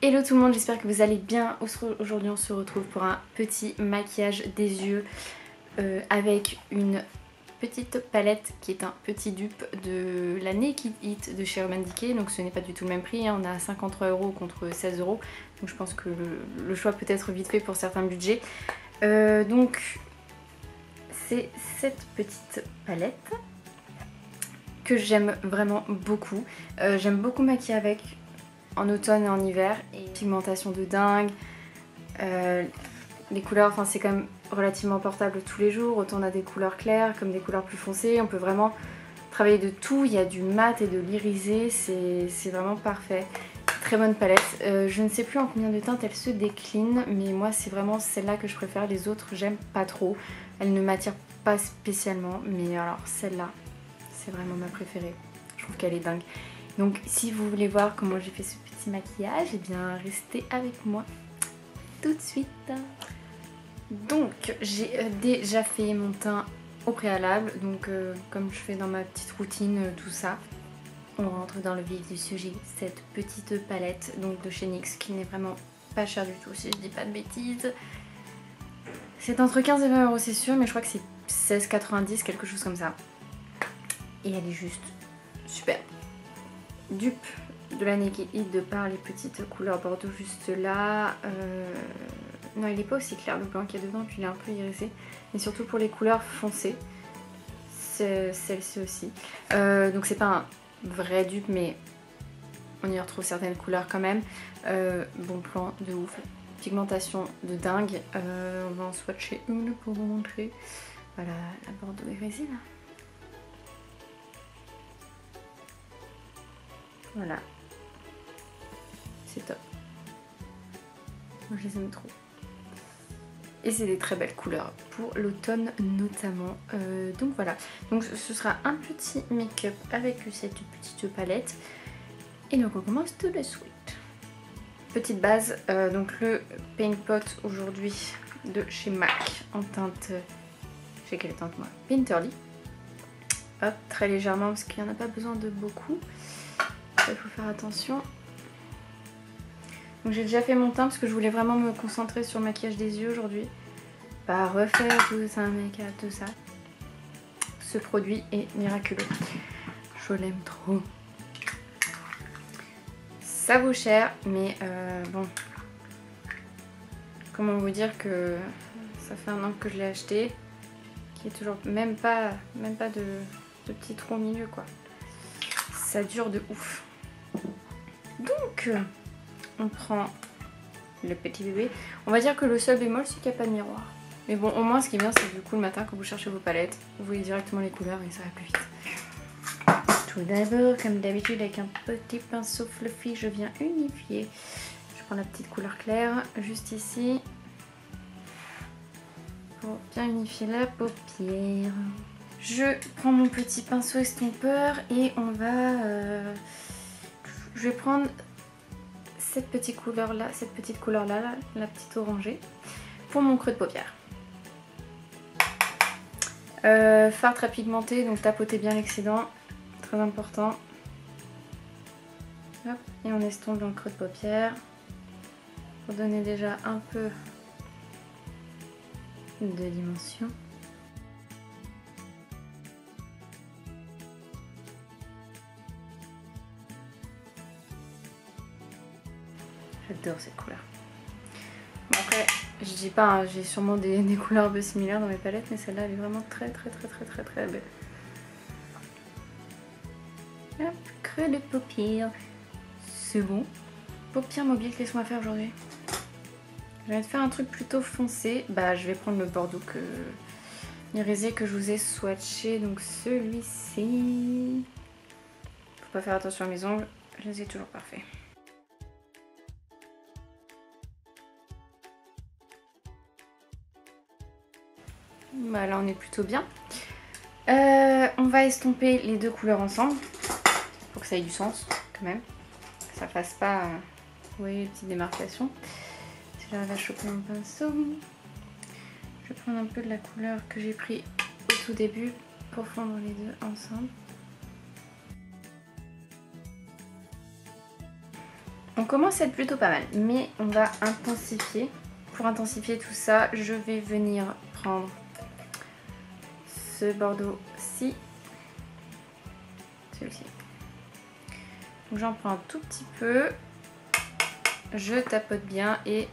Hello tout le monde, j'espère que vous allez bien. Aujourd'hui on se retrouve pour un petit maquillage des yeux avec une petite palette qui est un petit dupe de la Naked It de chez Urban Decay. Donc ce n'est pas du tout le même prix, hein. On a 53 € contre 16 €. Donc je pense que le choix peut être vite fait pour certains budgets. Donc c'est cette petite palette que j'aime vraiment beaucoup. J'aime beaucoup maquiller avec en automne et en hiver, et pigmentation de dingue, les couleurs, enfin c'est quand même relativement portable tous les jours, autant on a des couleurs claires comme des couleurs plus foncées, on peut vraiment travailler de tout, il y a du mat et de l'irisé, c'est vraiment parfait. Très bonne palette, je ne sais plus en combien de teintes elle se décline, mais moi c'est vraiment celle-là que je préfère, les autres j'aime pas trop, elle ne m'attire pas spécialement, mais alors celle-là c'est vraiment ma préférée, je trouve qu'elle est dingue. Donc si vous voulez voir comment j'ai fait ce petit maquillage, eh bien restez avec moi tout de suite. Donc j'ai déjà fait mon teint au préalable, donc comme je fais dans ma petite routine, tout ça. On rentre dans le vif du sujet, cette petite palette donc de chez NYX qui n'est vraiment pas chère du tout si je dis pas de bêtises. C'est entre 15 et 20 € c'est sûr, mais je crois que c'est 16,90 €, quelque chose comme ça. Et elle est juste super. Dupe de la Naked It de par les petites couleurs bordeaux juste là. Non, il n'est pas aussi clair le blanc qu'il y a dedans, puis il est un peu irisé. Mais surtout pour les couleurs foncées, celle-ci aussi. Donc c'est pas un vrai dupe, mais on y retrouve certaines couleurs quand même. Bon plan de ouf, pigmentation de dingue. On va en swatcher une pour vous montrer. Voilà, la bordeaux irisée là. Voilà, c'est top. Moi je les aime trop. Et c'est des très belles couleurs pour l'automne notamment. Donc voilà, donc ce sera un petit make-up avec cette petite palette. Et donc on commence tout de suite. Petite base, donc le Paint Pot aujourd'hui de chez MAC en teinte, je sais quelle teinte moi, Painterly. Hop, très légèrement parce qu'il n'y en a pas besoin de beaucoup. Il faut faire attention. Donc j'ai déjà fait mon teint parce que je voulais vraiment me concentrer sur le maquillage des yeux aujourd'hui. Pas refaire tout ça, make-up, tout ça. Ce produit est miraculeux. Je l'aime trop. Ça vaut cher, mais bon. Comment vous dire que ça fait un an que je l'ai acheté. Qui est toujours même pas de petits trous au milieu quoi. Ça dure de ouf. Donc, on prend le petit bébé. On va dire que le seul bémol, c'est qu'il n'y a pas de miroir. Mais bon, au moins, ce qui est bien, c'est que du coup, le matin, quand vous cherchez vos palettes, vous voyez directement les couleurs et ça va plus vite. Tout d'abord, comme d'habitude, avec un petit pinceau fluffy, je viens unifier. Je prends la petite couleur claire, juste ici, pour bien unifier la paupière. Je prends mon petit pinceau estompeur et on va... je vais prendre cette petite couleur là, la petite orangée, pour mon creux de paupière. Fard très pigmenté, donc tapotez bien l'excédent, très important. Hop, et on estompe dans le creux de paupière pour donner déjà un peu de dimension. J'adore cette couleur. Bon, après, je dis pas, hein, j'ai sûrement des couleurs un peu similaires dans mes palettes, mais celle-là elle est vraiment très belle. Hop, creux de paupière. C'est bon. Paupières mobiles, qu'est-ce qu'on va faire aujourd'hui? Je vais te faire un truc plutôt foncé. Bah, je vais prendre le bordeaux irisé que je vous ai swatché, donc celui-ci. Faut pas faire attention à mes ongles, je les ai toujours parfaits. Bah là on est plutôt bien. On va estomper les deux couleurs ensemble pour que ça ait du sens quand même. Que ça fasse pas, vous voyez, les petites démarcations. Si j'arrive à choper mon pinceau, je vais prendre un peu de la couleur que j'ai pris au tout début pour fondre les deux ensemble. On commence à être plutôt pas mal, mais on va intensifier. Pour intensifier tout ça, je vais venir prendre ce bordeaux-ci, celui-ci. Donc j'en prends un tout petit peu, je tapote bien et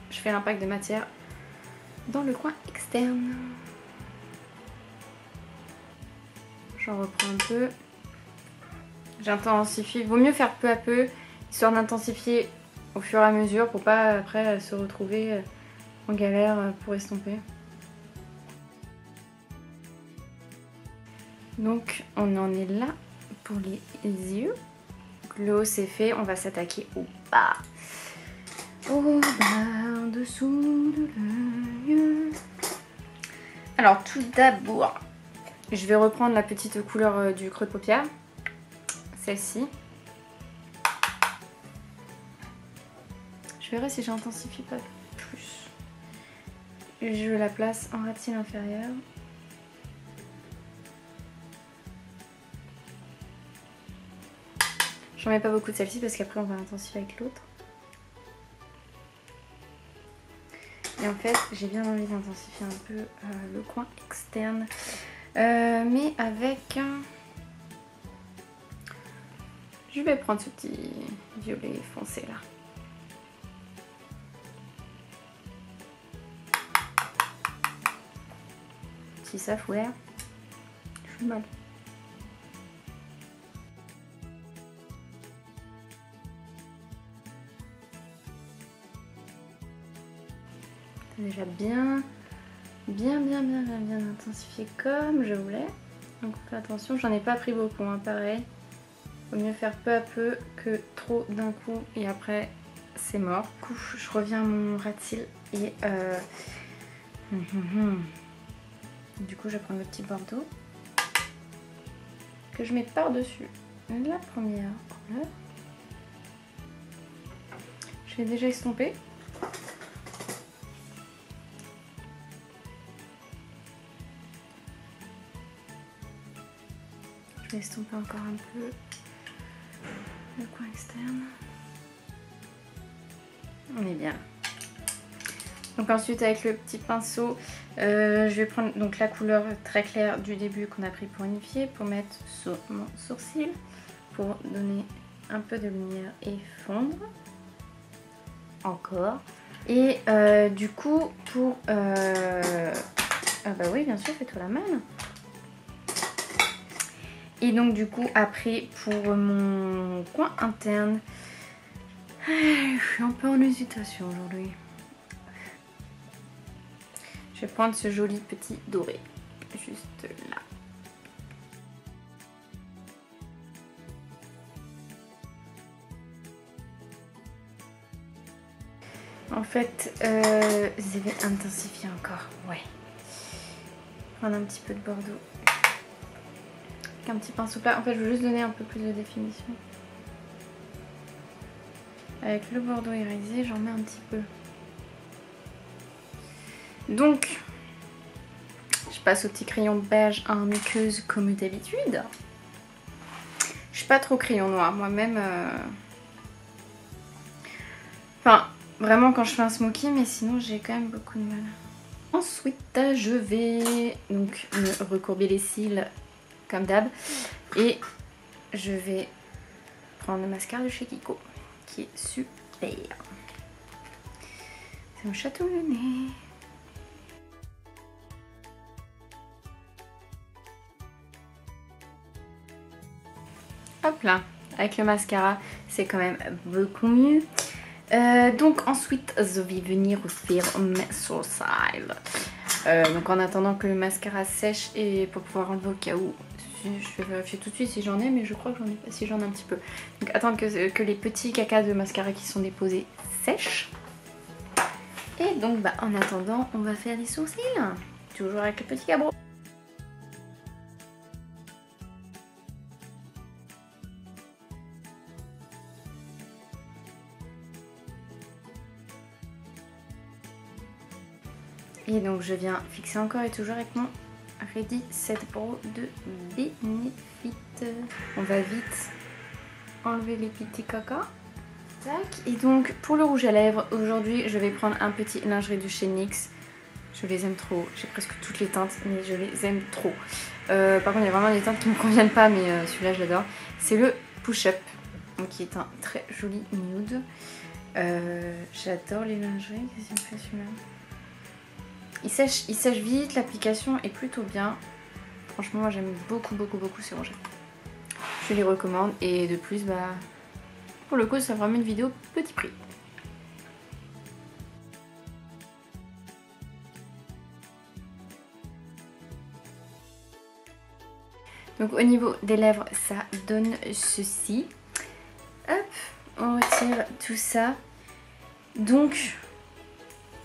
je fais l'impact de matière dans le coin externe. J'en reprends un peu. J'intensifie, vaut mieux faire peu à peu, histoire d'intensifier au fur et à mesure pour pas après se retrouver en galère pour estomper. Donc on en est là pour les yeux. Le haut c'est fait, on va s'attaquer au bas. Au bas, en dessous de l'œil. Alors tout d'abord, je vais reprendre la petite couleur du creux de paupière. Celle-ci. Je verrai si j'intensifie pas plus. Je la place en ras de cils inférieur. J'en mets pas beaucoup de celle-ci parce qu'après on va intensifier avec l'autre. Et en fait j'ai bien envie d'intensifier un peu le coin externe. Mais avec... Je vais prendre ce petit violet foncé là. Petit software. Je suis mal. C'est déjà bien intensifié comme je voulais. Donc on fait attention, j'en ai pas pris beaucoup, hein, pareil. Vaut mieux faire peu à peu que trop d'un coup et après c'est mort. Du coup, je reviens à mon ras de cils et du coup je prends le petit bordeaux que je mets par-dessus la première couleur. Je vais déjà estomper. Je vais estomper encore un peu le coin externe. On est bien. Donc ensuite avec le petit pinceau, je vais prendre donc la couleur très claire du début qu'on a pris pour unifier, pour mettre sur mon sourcil, pour donner un peu de lumière et fondre. Encore. Et du coup pour... Ah bah oui bien sûr, fais-toi la malle. Et donc du coup après pour mon coin interne, je suis un peu en hésitation aujourd'hui. Je vais prendre ce joli petit doré, juste là. En fait, je vais intensifier encore, ouais. Prendre un petit peu de bordeaux. Avec un petit pinceau plat. En fait, je veux juste donner un peu plus de définition. Avec le bordeaux irisé, j'en mets un petit peu. Donc, je passe au petit crayon beige en muqueuse comme d'habitude. Je suis pas trop crayon noir, moi-même. Enfin, vraiment quand je fais un smoky, mais sinon j'ai quand même beaucoup de mal. Ensuite, je vais donc me recourber les cils comme d'hab. Et je vais prendre le mascara de chez Kiko, qui est super. Ça me chatouille le nez. Hop là, avec le mascara, c'est quand même beaucoup mieux. Donc ensuite, je vais venir faire mes sourcils. Donc en attendant que le mascara sèche et pour pouvoir enlever au cas où, je vais vérifier tout de suite si j'en ai, mais je crois que j'en ai pas, si j'en ai un petit peu. Donc attendre que les petits cacas de mascara qui sont déposés sèchent. Et donc bah, en attendant, on va faire les sourcils. Toujours avec le petit cabot. Et donc je viens fixer encore et toujours avec mon Ready Set Brow de Benefit. On va vite enlever les petits cacas. Tac. Et donc pour le rouge à lèvres, aujourd'hui je vais prendre un petit lingerie de chez NYX. Je les aime trop, j'ai presque toutes les teintes mais je les aime trop. Par contre il y a vraiment des teintes qui me conviennent pas mais celui-là je l'adore. C'est le Push Up, donc qui est un très joli nude. J'adore les lingeries, qu'est-ce qu'il me fait celui-là? Il sèche vite, l'application est plutôt bien. Franchement moi j'aime beaucoup ces rangées. Je les recommande et de plus bah pour le coup c'est vraiment une vidéo petit prix. Donc au niveau des lèvres ça donne ceci. Hop, on retire tout ça. Donc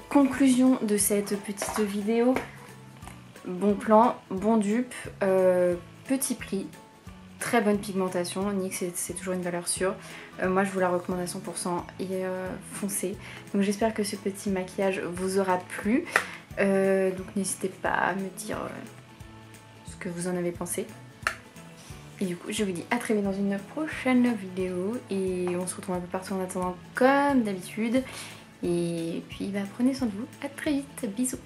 conclusion de cette petite vidéo. Bon plan, bon dupe, petit prix, très bonne pigmentation. NYX c'est toujours une valeur sûre. Moi je vous la recommande à 100% et foncez. Donc j'espère que ce petit maquillage vous aura plu. Donc n'hésitez pas à me dire ce que vous en avez pensé. Et du coup je vous dis à très vite dans une prochaine vidéo. Et on se retrouve un peu partout en attendant comme d'habitude. Et puis bah, prenez soin de vous, à très vite, bisous.